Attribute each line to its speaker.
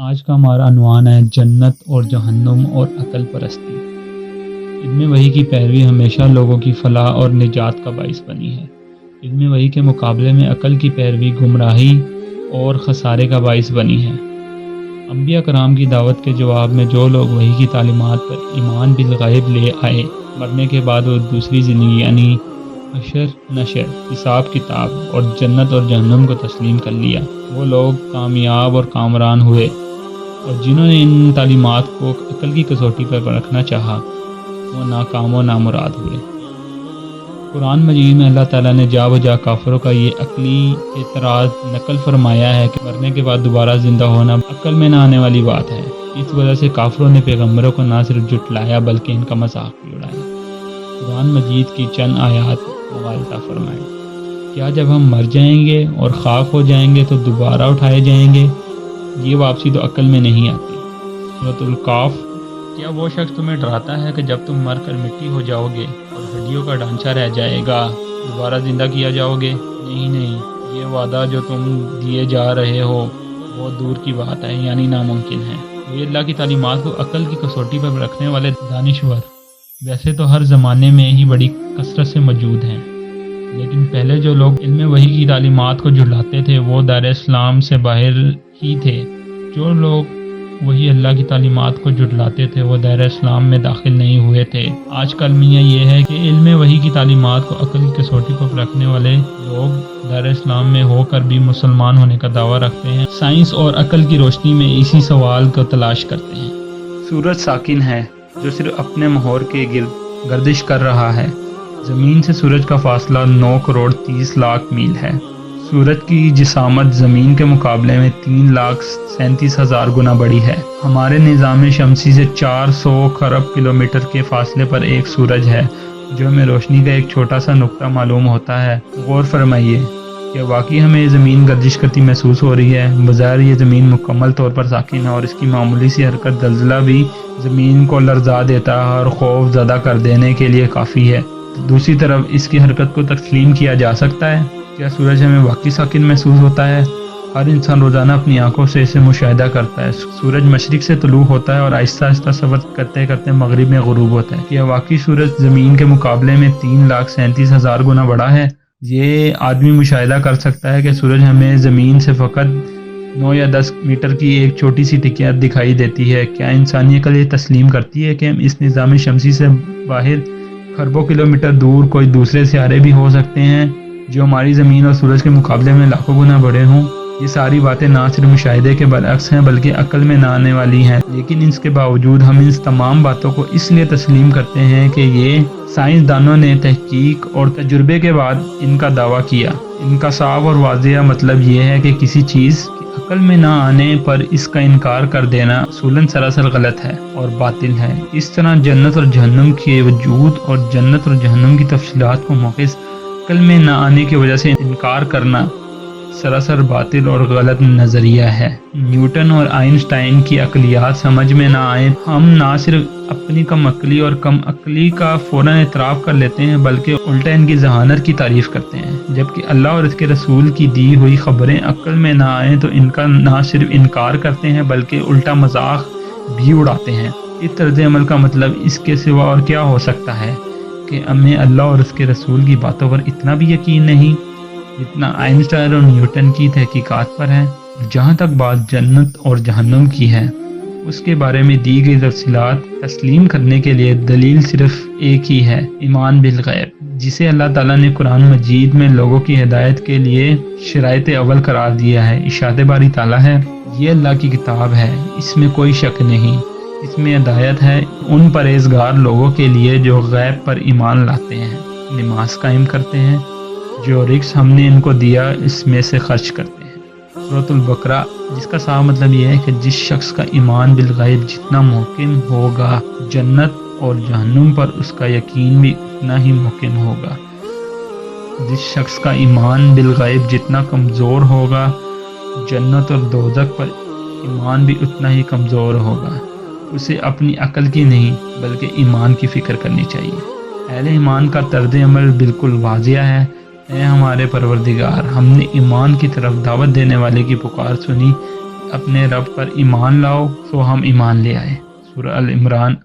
Speaker 1: آج کا ہمارا عنوان ہے جنت اور جہنم اور عقل پرستی۔ علم وحی کی پیروی ہمیشہ لوگوں کی فلاح اور نجات کا باعث بنی ہے۔ علم وحی کے مقابلے میں عقل کی پیروی گمراہی اور خسارے کا باعث بنی ہے۔ انبیاء کرام کی دعوت کے جواب میں جو لوگ وحی کی تعلیمات پر ایمان بالغیب لے آئے، مرنے کے بعد وہ دوسری زندگی یعنی حشر نشر، حساب کتاب اور جنت اور جہنم کو تسلیم کر لیا، وہ لوگ کامیاب اور کامران ہوئے، اور جنہوں نے ان تعلیمات کو عقل کی کسوٹی پر پرکھنا چاہا وہ ناکام و نامراد ہوئے۔ قرآن مجید میں اللہ تعالیٰ نے جا بجا کافروں کا یہ عقلی اعتراض نقل فرمایا ہے کہ مرنے کے بعد دوبارہ زندہ ہونا عقل میں نہ آنے والی بات ہے۔ اس وجہ سے کافروں نے پیغمبروں کو نہ صرف جھٹلایا بلکہ ان کا مذاق بھی اڑایا۔ قرآن مجید کی چند آیات مغالطہ فرمائیں۔ کیا جب ہم مر جائیں گے اور خاک ہو جائیں گے تو دوبارہ اٹھائے جائیں گے؟ یہ واپسی تو عقل میں نہیں آتی۔ سورۃ القاف۔ کیا وہ شخص تمہیں ڈراتا ہے کہ جب تم مر کر مٹی ہو جاؤ گے اور ہڈیوں کا ڈھانچہ رہ جائے گا دوبارہ زندہ کیا جاؤ گے؟ نہیں، یہ وعدہ جو تم دیے جا رہے ہو بہت دور کی بات ہے، یعنی ناممکن ہے۔ یہ اللہ کی تعلیمات کو عقل کی کسوٹی پر رکھنے والے دانشور ویسے تو ہر زمانے میں ہی بڑی کثرت سے موجود ہیں، لیکن پہلے جو لوگ علم وحی کی تعلیمات کو جھٹلاتے تھے وہ دائرہ اسلام سے باہر ہی تھے۔ جو لوگ وہی اللہ کی تعلیمات کو جھٹلاتے تھے وہ دائرہ اسلام میں داخل نہیں ہوئے تھے۔ آج کا المیہ یہ ہے کہ علم وحی کی تعلیمات کو عقل کی کسوٹی پر رکھنے والے لوگ دائرہ اسلام میں ہو کر بھی مسلمان ہونے کا دعویٰ رکھتے ہیں، سائنس اور عقل کی روشنی میں اسی سوال کو تلاش کرتے ہیں۔ سورج ساکن ہے جو صرف اپنے محور کے گرد گردش کر رہا ہے۔ زمین سے سورج کا فاصلہ 9,30,00,000 میل ہے۔ سورج کی جسامت زمین کے مقابلے میں 3,37,000 گنا بڑی ہے۔ ہمارے نظام شمسی سے 400 کھرب کلومیٹر کے فاصلے پر ایک سورج ہے جو ہمیں روشنی کا ایک چھوٹا سا نقطہ معلوم ہوتا ہے۔ غور فرمائیے، کیا واقعی ہمیں زمین گردش کرتی محسوس ہو رہی ہے؟ بظاہر یہ زمین مکمل طور پر ساکن ہے اور اس کی معمولی سی حرکت زلزلہ بھی زمین کو لرزا دیتا ہے اور خوف زدہ کر دینے کے لیے کافی ہے۔ دوسری طرف اس کی حرکت کو تسلیم کیا جا سکتا ہے؟ کیا سورج ہمیں واقعی ساکن محسوس ہوتا ہے؟ ہر انسان روزانہ اپنی آنکھوں سے اسے مشاہدہ کرتا ہے۔ سورج مشرق سے طلوع ہوتا ہے اور آہستہ آہستہ سفر کرتے کرتے مغرب میں غروب ہوتا ہے۔ کیا واقعی سورج زمین کے مقابلے میں 3,37,000 گنا بڑا ہے؟ یہ آدمی مشاہدہ کر سکتا ہے کہ سورج ہمیں زمین سے فقط 9 یا 10 میٹر کی ایک چھوٹی سی ٹکیا دکھائی دیتی ہے۔ کیا انسانی عقل یہ تسلیم کرتی ہے کہ ہم اس نظام شمسی سے باہر کھربوں کلومیٹر دور کوئی دوسرے سیارے بھی ہو سکتے ہیں جو ہماری زمین اور سورج کے مقابلے میں لاکھوں گنا بڑے ہوں؟ یہ ساری باتیں نہ صرف مشاہدے کے برعکس ہیں بلکہ عقل میں نہ آنے والی ہیں، لیکن اس کے باوجود ہم ان تمام باتوں کو اس لیے تسلیم کرتے ہیں کہ یہ سائنسدانوں نے تحقیق اور تجربے کے بعد ان کا دعویٰ کیا۔ ان کا صاف اور واضح مطلب یہ ہے کہ کسی چیز کی عقل میں نہ آنے پر اس کا انکار کر دینا اصولاً سراسر غلط ہے اور باطل ہے۔ اس طرح جنت اور جہنم کے وجود اور جنت اور جہنم کی تفصیلات کو محض عقل میں نہ آنے کی وجہ سے انکار کرنا سراسر باطل اور غلط نظریہ ہے۔ نیوٹن اور آئنسٹائن کی عقلیات سمجھ میں نہ آئے ہم نہ صرف اپنی کم عقلی اور کم عقلی کا فوراً اعتراف کر لیتے ہیں بلکہ الٹا ان کی ذہانت کی تعریف کرتے ہیں۔ جبکہ اللہ اور اس کے رسول کی دی ہوئی خبریں عقل میں نہ آئیں تو ان کا نہ صرف انکار کرتے ہیں بلکہ الٹا مذاق بھی اڑاتے ہیں۔ اس طرز عمل کا مطلب اس کے سوا اور کیا ہو سکتا ہے کہ ہمیں اللہ اور اس کے رسول کی باتوں پر اتنا بھی یقین نہیں جتنا آئنسٹائن اور نیوٹن کی تحقیقات پر ہے۔ جہاں تک بات جنت اور جہنم کی ہے اس کے بارے میں دی گئی تفصیلات تسلیم کرنے کے لیے دلیل صرف ایک ہی ہے، ایمان بالغیب، جسے اللہ تعالیٰ نے قرآن مجید میں لوگوں کی ہدایت کے لیے شرائط اول قرار دیا ہے۔ ارشاد باری تعالیٰ ہے، یہ اللہ کی کتاب ہے، اس میں کوئی شک نہیں، اس میں ہدایت ہے ان پرہیزگار لوگوں کے لیے جو غیب پر ایمان لاتے ہیں، نماز قائم کرتے ہیں، جو رزق ہم نے ان کو دیا اس میں سے خرچ کرتے ہیں۔ سورۃ البقرہ، جس کا صاف مطلب یہ ہے کہ جس شخص کا ایمان بالغیب جتنا محکم ہوگا جنت اور جہنم پر اس کا یقین بھی اتنا ہی محکم ہوگا۔ جس شخص کا ایمان بالغیب جتنا کمزور ہوگا جنت اور دوزخ پر ایمان بھی اتنا ہی کمزور ہوگا۔ اسے اپنی عقل کی نہیں بلکہ ایمان کی فکر کرنی چاہیے۔ اہل ایمان کا طرز عمل بالکل واضح ہے۔ اے ہمارے پروردگار، ہم نے ایمان کی طرف دعوت دینے والے کی پکار سنی، اپنے رب پر ایمان لاؤ، سو ہم ایمان لے آئے۔ سورہ ال عمران